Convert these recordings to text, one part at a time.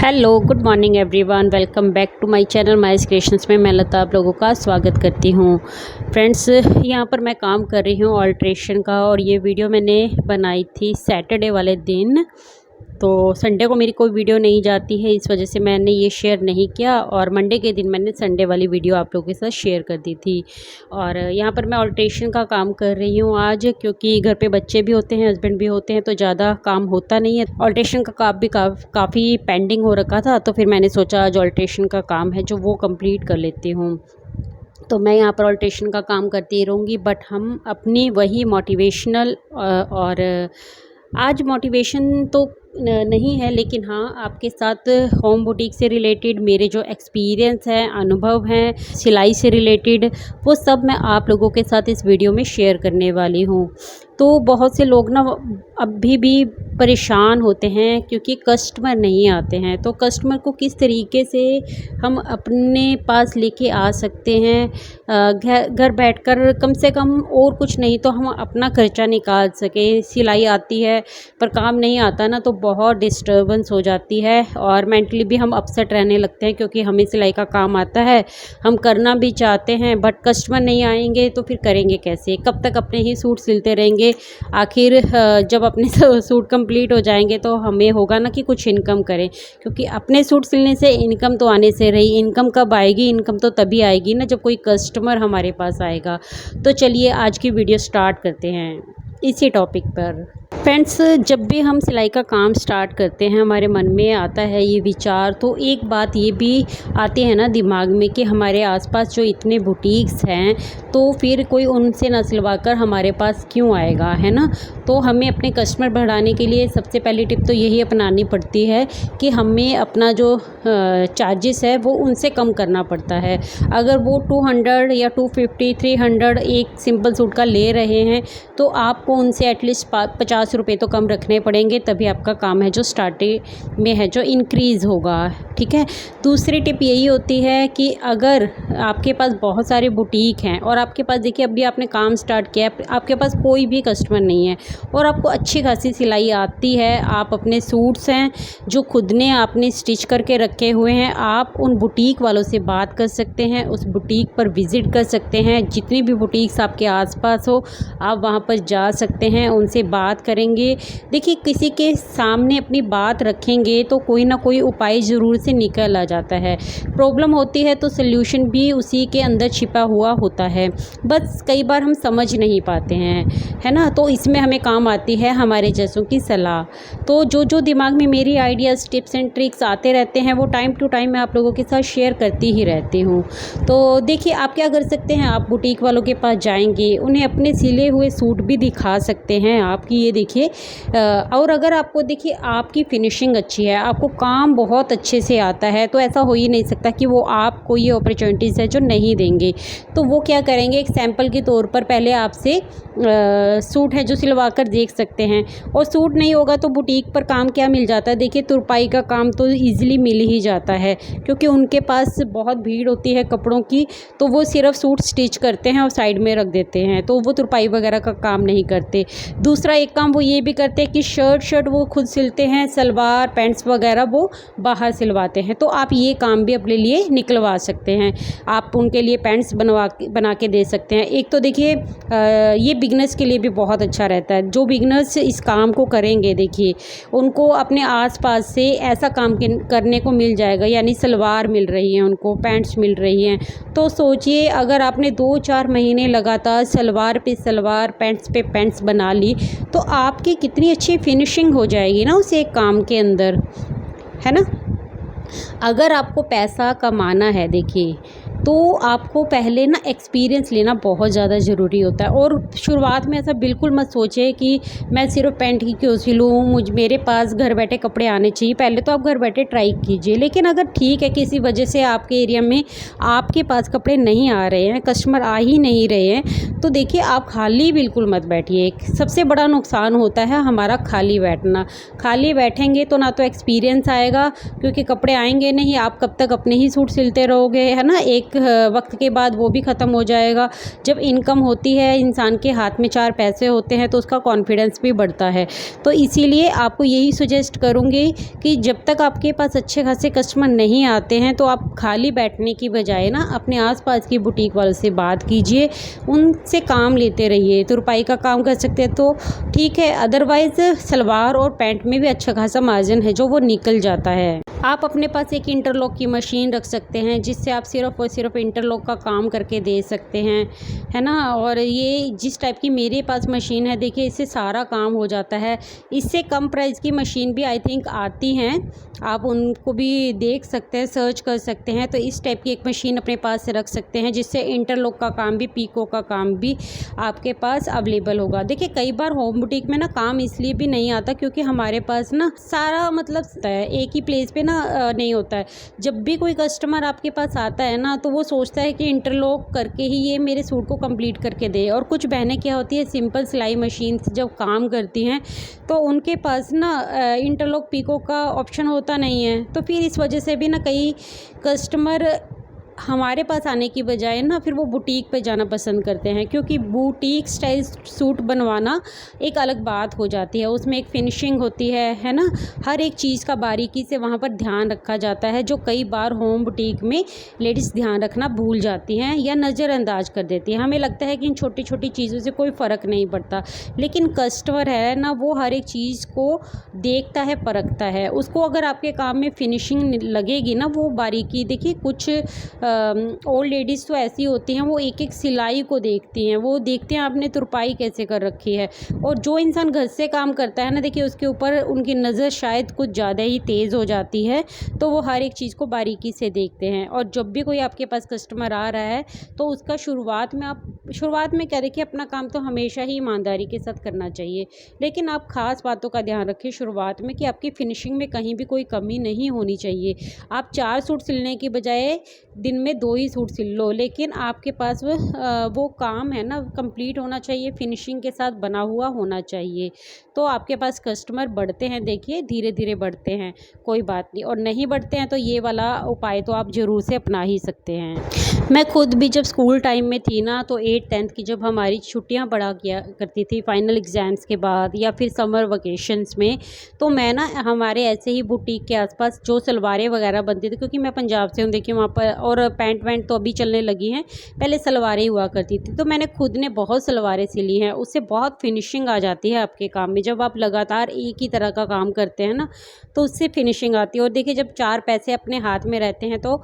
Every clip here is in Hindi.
Hello good morning everyone, welcome back to my channel Mice Creations में मैं लता आप लोगों का स्वागत करती हूँ। फ्रेंड्स, यहाँ पर मैं काम कर रही हूँ ऑल्ट्रेशन का, और ये वीडियो मैंने बनाई थी सैटरडे वाले दिन। तो संडे को मेरी कोई वीडियो नहीं जाती है, इस वजह से मैंने ये शेयर नहीं किया, और मंडे के दिन मैंने संडे वाली वीडियो आप लोगों के साथ शेयर कर दी थी। और यहाँ पर मैं ऑल्ट्रेशन का काम कर रही हूँ आज, क्योंकि घर पे बच्चे भी होते हैं, हस्बैंड भी होते हैं, तो ज़्यादा काम होता नहीं है। ऑल्ट्रेशन का काम भी काफ़ी पेंडिंग हो रखा था, तो फिर मैंने सोचा आज ऑल्ट्रेशन का काम है जो वो कंप्लीट कर लेती हूँ। तो मैं यहाँ पर ऑल्ट्रेशन का काम करती रहूँगी, बट हम अपनी वही मोटिवेशनल और आज मोटिवेशन तो नहीं है, लेकिन हाँ आपके साथ होम बुटीक से रिलेटेड मेरे जो एक्सपीरियंस हैं, अनुभव हैं, सिलाई से रिलेटेड, वो सब मैं आप लोगों के साथ इस वीडियो में शेयर करने वाली हूँ। तो बहुत से लोग ना अभी भी परेशान होते हैं क्योंकि कस्टमर नहीं आते हैं। तो कस्टमर को किस तरीके से हम अपने पास लेके आ सकते हैं, घर बैठकर कम से कम, और कुछ नहीं तो हम अपना खर्चा निकाल सकें। सिलाई आती है पर काम नहीं आता ना, तो बहुत डिस्टर्बेंस हो जाती है, और मेंटली भी हम अपसेट रहने लगते हैं, क्योंकि हमें सिलाई का काम आता है, हम करना भी चाहते हैं, बट कस्टमर नहीं आएंगे तो फिर करेंगे कैसे? कब तक अपने ही सूट सिलते रहेंगे? आखिर जब अपने सूट कंप्लीट हो जाएंगे तो हमें होगा ना कि कुछ इनकम करें, क्योंकि अपने सूट सिलने से इनकम तो आने से रही। इनकम कब आएगी? इनकम तो तभी आएगी ना जब कोई कस्टमर हमारे पास आएगा। तो चलिए आज की वीडियो स्टार्ट करते हैं इसी टॉपिक पर। फ्रेंड्स, जब भी हम सिलाई का काम स्टार्ट करते हैं, हमारे मन में आता है ये विचार, तो एक बात ये भी आती है ना दिमाग में कि हमारे आसपास जो इतने बुटीक्स हैं, तो फिर कोई उनसे ना सिलवा कर हमारे पास क्यों आएगा, है ना? तो हमें अपने कस्टमर बढ़ाने के लिए सबसे पहली टिप तो यही अपनानी पड़ती है कि हमें अपना जो चार्जेस है वो उनसे कम करना पड़ता है। अगर वो 200 या 250, 300 एक सिंपल सूट का ले रहे हैं, तो आपको उनसे एटलीस्ट 50 रुपये तो कम रखने पड़ेंगे, तभी आपका काम है जो स्टार्टिंग में है जो इंक्रीज़ होगा। ठीक है। दूसरी टिप यही होती है कि अगर आपके पास बहुत सारे बुटीक हैं और आपके पास, देखिए अभी आपने काम स्टार्ट किया, आपके पास कोई भी कस्टमर नहीं है और आपको अच्छी खासी सिलाई आती है, आप अपने सूट्स हैं जो खुद ने आपने स्टिच करके रखे हुए हैं, आप उन बुटीक वालों से बात कर सकते हैं, उस बुटीक पर विज़िट कर सकते हैं। जितनी भी बुटीक्स आपके आसपास हो, आप वहाँ पर जा सकते हैं, उनसे बात करेंगे। देखिए, किसी के सामने अपनी बात रखेंगे तो कोई ना कोई उपाय ज़रूर से निकल आ जाता है। प्रॉब्लम होती है तो सल्यूशन भी उसी के अंदर छिपा हुआ होता है, बस कई बार हम समझ नहीं पाते हैं, है ना? तो इसमें हमें काम आती है हमारे जैसों की सलाह। तो जो दिमाग में मेरी आइडियाज़, टिप्स एंड ट्रिक्स आते रहते हैं, वो टाइम टू टाइम मैं आप लोगों के साथ शेयर करती ही रहती हूँ। तो देखिए, आप क्या कर सकते हैं, आप बुटीक वालों के पास जाएंगे, उन्हें अपने सिले हुए सूट भी दिखा सकते हैं आपकी, ये देखिए। और अगर आपको, देखिए आपकी फिनिशिंग अच्छी है, आपको काम बहुत अच्छे से आता है, तो ऐसा हो ही नहीं सकता कि वो आपको ये अपॉर्चुनिटीज़ है जो नहीं देंगे। तो वो क्या करेंगे, एक सैंपल के तौर पर पहले आपसे सूट है जो सिलवा कर देख सकते हैं, और सूट नहीं होगा तो बुटीक पर काम क्या मिल जाता है, देखिए तुरपाई का काम तो ईज़िली मिल ही जाता है, क्योंकि उनके पास बहुत भीड़ होती है कपड़ों की, तो वो सिर्फ सूट स्टिच करते हैं और साइड में रख देते हैं, तो वो तुरपाई वगैरह का काम नहीं करते। दूसरा एक काम वो ये भी करते हैं कि शर्ट वो खुद सिलते हैं, सलवार पैंट्स वगैरह वो बाहर सिलवाते हैं, तो आप ये काम भी अपने लिए निकलवा सकते हैं। आप उनके लिए पैंट्स बना के दे सकते हैं। एक तो देखिए ये बिगनर्स के लिए भी बहुत अच्छा रहता है। जो बिगनर्स इस काम को करेंगे, देखिए उनको अपने आसपास से ऐसा काम करने को मिल जाएगा, यानी सलवार मिल रही है उनको, पैंट्स मिल रही हैं। तो सोचिए, अगर आपने 2-4 महीने लगातार सलवार पे सलवार, पैंट्स पे पैंट्स बना ली, तो आपकी कितनी अच्छी फिनिशिंग हो जाएगी ना उस एक काम के अंदर, है ना? अगर आपको पैसा कमाना है, देखिए, तो आपको पहले ना एक्सपीरियंस लेना बहुत ज़्यादा ज़रूरी होता है। और शुरुआत में ऐसा बिल्कुल मत सोचें कि मैं सिर्फ पैंट ही क्यों सिलूँ, मेरे पास घर बैठे कपड़े आने चाहिए। पहले तो आप घर बैठे ट्राई कीजिए, लेकिन अगर ठीक है किसी वजह से आपके एरिया में आपके पास कपड़े नहीं आ रहे हैं, कस्टमर आ ही नहीं रहे हैं, तो देखिए आप खाली बिल्कुल मत बैठिए। सबसे बड़ा नुकसान होता है हमारा खाली बैठना। खाली बैठेंगे तो ना तो एक्सपीरियंस आएगा, क्योंकि कपड़े आएंगे नहीं, आप कब तक अपने ही सूट सिलते रहोगे, है ना? एक एक वक्त के बाद वो भी ख़त्म हो जाएगा। जब इनकम होती है, इंसान के हाथ में 4 पैसे होते हैं तो उसका कॉन्फिडेंस भी बढ़ता है। तो इसीलिए आपको यही सजेस्ट करूँगी कि जब तक आपके पास अच्छे खासे कस्टमर नहीं आते हैं तो आप खाली बैठने की बजाय ना अपने आसपास की बुटीक वालों से बात कीजिए, उनसे काम लेते रहिए। तुरपाई का काम कर सकते हैं तो ठीक है, अदरवाइज़ सलवार और पैंट में भी अच्छा खासा मार्जिन है जो वो निकल जाता है। आप अपने पास एक इंटरलॉक की मशीन रख सकते हैं जिससे आप सिर्फ़ और सिर्फ इंटरलॉक का काम करके दे सकते हैं, है ना। और ये जिस टाइप की मेरे पास मशीन है, देखिए इससे सारा काम हो जाता है। इससे कम प्राइस की मशीन भी आई थिंक आती हैं, आप उनको भी देख सकते हैं, सर्च कर सकते हैं। तो इस टाइप की एक मशीन अपने पास रख सकते हैं जिससे इंटरलॉक का काम भी, पीको का काम भी आपके पास अवेलेबल होगा। देखिए कई बार होम बुटीक में ना काम इसलिए भी नहीं आता क्योंकि हमारे पास ना सारा मतलब एक ही प्लेस पे ना नहीं होता है। जब भी कोई कस्टमर आपके पास आता है ना तो वो सोचता है कि इंटरलॉक करके ही ये मेरे सूट को कंप्लीट करके दे। और कुछ बहनें क्या होती है, सिंपल सिलाई मशीन से जब काम करती हैं तो उनके पास ना इंटरलॉक पीको का ऑप्शन होता नहीं है। तो फिर इस वजह से भी ना कई कस्टमर हमारे पास आने की बजाय ना फिर वो बुटीक पे जाना पसंद करते हैं, क्योंकि बुटीक स्टाइल सूट बनवाना एक अलग बात हो जाती है। उसमें एक फिनिशिंग होती है ना। हर एक चीज़ का बारीकी से वहाँ पर ध्यान रखा जाता है जो कई बार होम बुटीक में लेडीज़ ध्यान रखना भूल जाती हैं या नज़रअंदाज कर देती हैं। हमें लगता है कि इन छोटी छोटी चीज़ों से कोई फ़र्क नहीं पड़ता, लेकिन कस्टमर है ना, वो हर एक चीज़ को देखता है, परखता है। उसको अगर आपके काम में फिनिशिंग लगेगी ना, वो बारीकी, देखिए कुछ ओल्ड लेडीज़ तो ऐसी होती हैं, वो एक एक सिलाई को देखती हैं, वो देखते हैं आपने तुरपाई कैसे कर रखी है। और जो इंसान घर से काम करता है ना, देखिए उसके ऊपर उनकी नज़र शायद कुछ ज़्यादा ही तेज़ हो जाती है, तो वो हर एक चीज़ को बारीकी से देखते हैं। और जब भी कोई आपके पास कस्टमर आ रहा है तो उसका शुरुआत में क्या, देखिए अपना काम तो हमेशा ही ईमानदारी के साथ करना चाहिए, लेकिन आप ख़ास बातों का ध्यान रखें शुरुआत में कि आपकी फिनिशिंग में कहीं भी कोई कमी नहीं होनी चाहिए। आप 4 सूट सिलने की बजाय दिन में 2 ही सूट सिल लो, लेकिन आपके पास वो काम है ना कंप्लीट होना चाहिए, फिनिशिंग के साथ बना हुआ होना चाहिए। तो आपके पास कस्टमर बढ़ते हैं, देखिए धीरे धीरे बढ़ते हैं, कोई बात नहीं। और नहीं बढ़ते हैं तो ये वाला उपाय तो आप ज़रूर से अपना ही सकते हैं। मैं खुद भी जब स्कूल टाइम में थी ना, तो 8th 10th की जब हमारी छुट्टियां पड़ा किया करती थी फाइनल एग्ज़ाम्स के बाद या फिर समर वेकेशंस में, तो मैं ना हमारे ऐसे ही बुटीक के आसपास जो सलवारें वगैरह बनती थी, क्योंकि मैं पंजाब से हूँ, देखिए वहाँ पर, और पैंट वैंट तो अभी चलने लगी हैं, पहले सलवारें हुआ करती थी, तो मैंने खुद ने बहुत सलवारें सिली हैं। उससे बहुत फिनिशिंग आ जाती है आपके काम में। जब आप लगातार एक ही तरह का काम करते हैं ना, तो उससे फिनिशिंग आती है। और देखिए जब 4 पैसे अपने हाथ में रहते हैं तो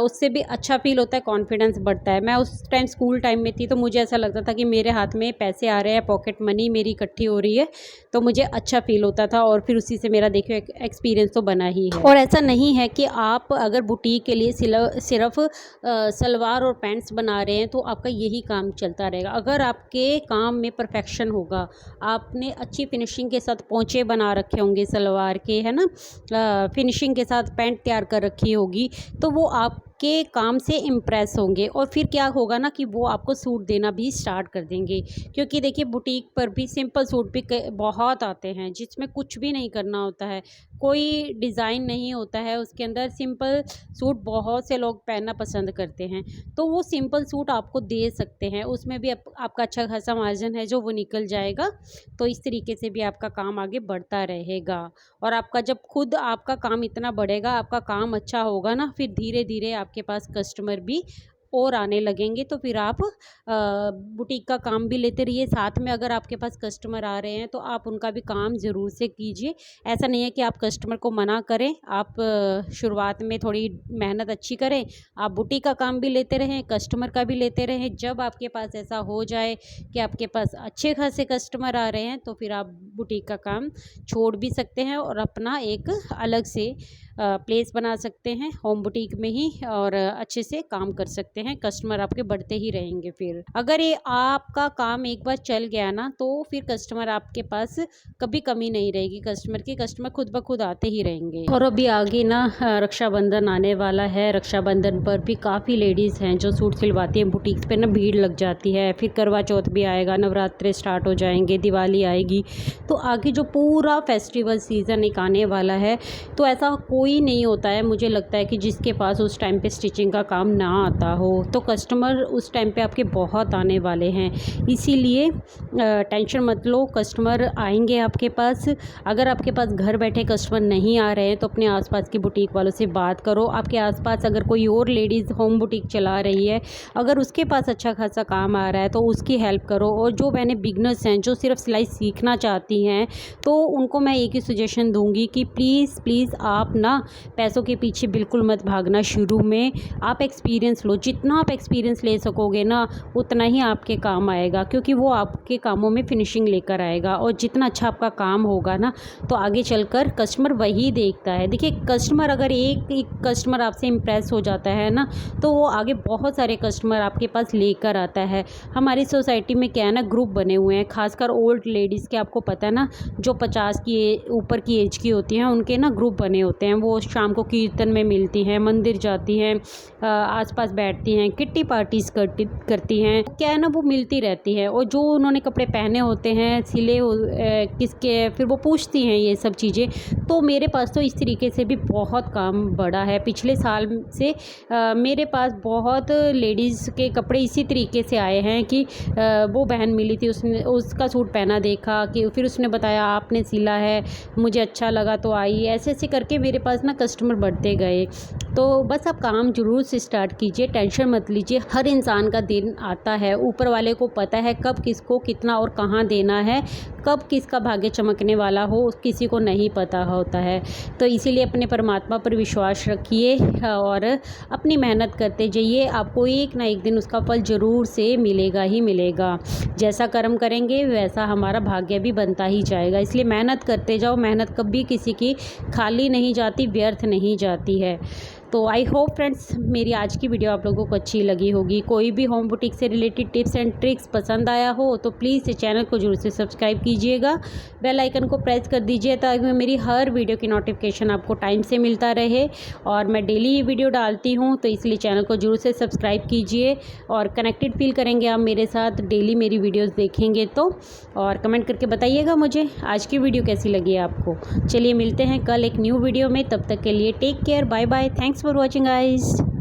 उससे भी अच्छा फील होता है, कॉन्फिडेंस बढ़ता है। मैं उस टाइम स्कूल टाइम में थी तो मुझे ऐसा लगता था कि मेरे हाथ में पैसे आ रहे हैं, पॉकेट मनी मेरी इकट्ठी हो रही है, तो मुझे अच्छा फील होता था। और फिर उसी से मेरा देखिए एक्सपीरियंस तो बना ही है। और ऐसा नहीं है कि आप अगर बुटीक के लिए सिर्फ सलवार और पैंट्स बना रहे हैं तो आपका यही काम चलता रहेगा। अगर आपके काम में परफेक्शन होगा, आपने अच्छी फिनिशिंग के साथ पोंचे बना रखे होंगे सलवार के, है ना, फिनिशिंग के साथ पैंट तैयार कर रखी होगी, तो वो आपके काम से इम्प्रेस होंगे। और फिर क्या होगा ना कि वो आपको सूट देना भी स्टार्ट कर देंगे। क्योंकि देखिए बुटीक पर भी सिंपल सूट भी बहुत आते हैं जिसमें कुछ भी नहीं करना होता है, कोई डिज़ाइन नहीं होता है उसके अंदर। सिंपल सूट बहुत से लोग पहनना पसंद करते हैं, तो वो सिंपल सूट आपको दे सकते हैं, उसमें भी आपका अच्छा खासा मार्जिन है जो वो निकल जाएगा। तो इस तरीके से भी आपका काम आगे बढ़ता रहेगा। और आपका जब खुद आपका काम इतना बढ़ेगा, आपका काम अच्छा होगा ना, फिर धीरे धीरे आपके पास कस्टमर भी और आने लगेंगे। तो फिर आप बुटीक का काम भी लेते रहिए, साथ में अगर आपके पास कस्टमर आ रहे हैं तो आप उनका भी काम ज़रूर से कीजिए। ऐसा नहीं है कि आप कस्टमर को मना करें, आप शुरुआत में थोड़ी मेहनत अच्छी करें, आप बुटीक का काम भी लेते रहें, कस्टमर का भी लेते रहें। जब आपके पास ऐसा हो जाए कि आपके पास अच्छे खासे कस्टमर आ रहे हैं तो फिर आप बुटीक का काम छोड़ भी सकते हैं और अपना एक अलग से प्लेस बना सकते हैं होम बुटीक में ही, और अच्छे से काम कर सकते हैं। कस्टमर आपके बढ़ते ही रहेंगे। फिर अगर ये आपका काम एक बार चल गया ना, तो फिर कस्टमर आपके पास कभी कमी नहीं रहेगी। कस्टमर खुद ब खुद आते ही रहेंगे। और अभी आगे ना रक्षाबंधन आने वाला है। रक्षाबंधन पर भी काफ़ी लेडीज़ हैं जो सूट सिलवाती हैं, बुटीक पे ना भीड़ लग जाती है। फिर करवा चौथ भी आएगा, नवरात्रे स्टार्ट हो जाएंगे, दिवाली आएगी, तो आगे जो पूरा फेस्टिवल सीज़न एक आने वाला है, तो ऐसा कोई नहीं होता है मुझे लगता है कि जिसके पास उस टाइम पे स्टिचिंग का काम ना आता हो। तो कस्टमर उस टाइम पे आपके बहुत आने वाले हैं, इसीलिए टेंशन मत लो, कस्टमर आएंगे आपके पास। अगर आपके पास घर बैठे कस्टमर नहीं आ रहे हैं तो अपने आसपास की बुटीक वालों से बात करो। आपके आसपास अगर कोई और लेडीज़ होम बुटीक चला रही है, अगर उसके पास अच्छा खासा काम आ रहा है तो उसकी हेल्प करो। और जो बहनें बिगनर्स हैं, जो सिर्फ सिलाई सीखना चाहती हैं, तो उनको मैं एक ही सजेशन दूंगी कि प्लीज़ प्लीज़ आप ना पैसों के पीछे बिल्कुल मत भागना। शुरू में आप एक्सपीरियंस लो, जितना आप एक्सपीरियंस ले सकोगे ना उतना ही आपके काम आएगा, क्योंकि वो आपके कामों में फिनिशिंग लेकर आएगा। और जितना अच्छा आपका काम होगा ना तो आगे चलकर कस्टमर वही देखता है। देखिए, कस्टमर अगर एक कस्टमर आपसे इम्प्रेस हो जाता है ना तो वो आगे बहुत सारे कस्टमर आपके पास लेकर आता है। हमारी सोसाइटी में क्या है ना, ग्रुप बने हुए हैं, खासकर ओल्ड लेडीज़ के, आपको पता है ना, जो 50 की ऊपर की एज की होती हैं उनके ना ग्रुप बने होते हैं। वो शाम को कीर्तन में मिलती हैं, मंदिर जाती हैं, आसपास बैठती हैं, किट्टी पार्टीज करती हैं। क्या है ना, वो मिलती रहती है। और जो उन्होंने कपड़े पहने होते हैं सिले किसके, फिर वो पूछती हैं ये सब चीज़ें। तो मेरे पास तो इस तरीके से भी बहुत काम बढ़ा है। पिछले साल से मेरे पास बहुत लेडीज़ के कपड़े इसी तरीके से आए हैं कि वो बहन मिली थी, उसने उसका सूट पहना देखा कि फिर उसने बताया आपने सिला है, मुझे अच्छा लगा तो आई। ऐसे ऐसे करके मेरे पास ना कस्टमर बढ़ते गए। तो बस आप काम जरूर से स्टार्ट कीजिए, टेंशन मत लीजिए। हर इंसान का दिन आता है, ऊपर वाले को पता है कब किसको कितना और कहाँ देना है, कब किसका भाग्य चमकने वाला हो किसी को नहीं पता होता है। तो इसीलिए अपने परमात्मा पर विश्वास रखिए और अपनी मेहनत करते जाइए। आपको एक ना एक दिन उसका फल ज़रूर से मिलेगा ही मिलेगा। जैसा कर्म करेंगे वैसा हमारा भाग्य भी बनता ही जाएगा। इसलिए मेहनत करते जाओ, मेहनत कभी किसी की खाली नहीं जाती, व्यर्थ नहीं जाती है। तो आई होप फ्रेंड्स मेरी आज की वीडियो आप लोगों को अच्छी लगी होगी। कोई भी होम बुटीक से रिलेटेड टिप्स एंड ट्रिक्स पसंद आया हो तो प्लीज़ इस चैनल को जरूर से सब्सक्राइब कीजिएगा, बेल आइकन को प्रेस कर दीजिए ताकि मेरी हर वीडियो की नोटिफिकेशन आपको टाइम से मिलता रहे। और मैं डेली वीडियो डालती हूँ तो इसलिए चैनल को जरूर से सब्सक्राइब कीजिए और कनेक्टेड फील करेंगे आप मेरे साथ, डेली मेरी वीडियोज़ देखेंगे तो। और कमेंट करके बताइएगा मुझे आज की वीडियो कैसी लगी आपको। चलिए मिलते हैं कल एक न्यू वीडियो में, तब तक के लिए take care, bye bye, thanks for watching guys।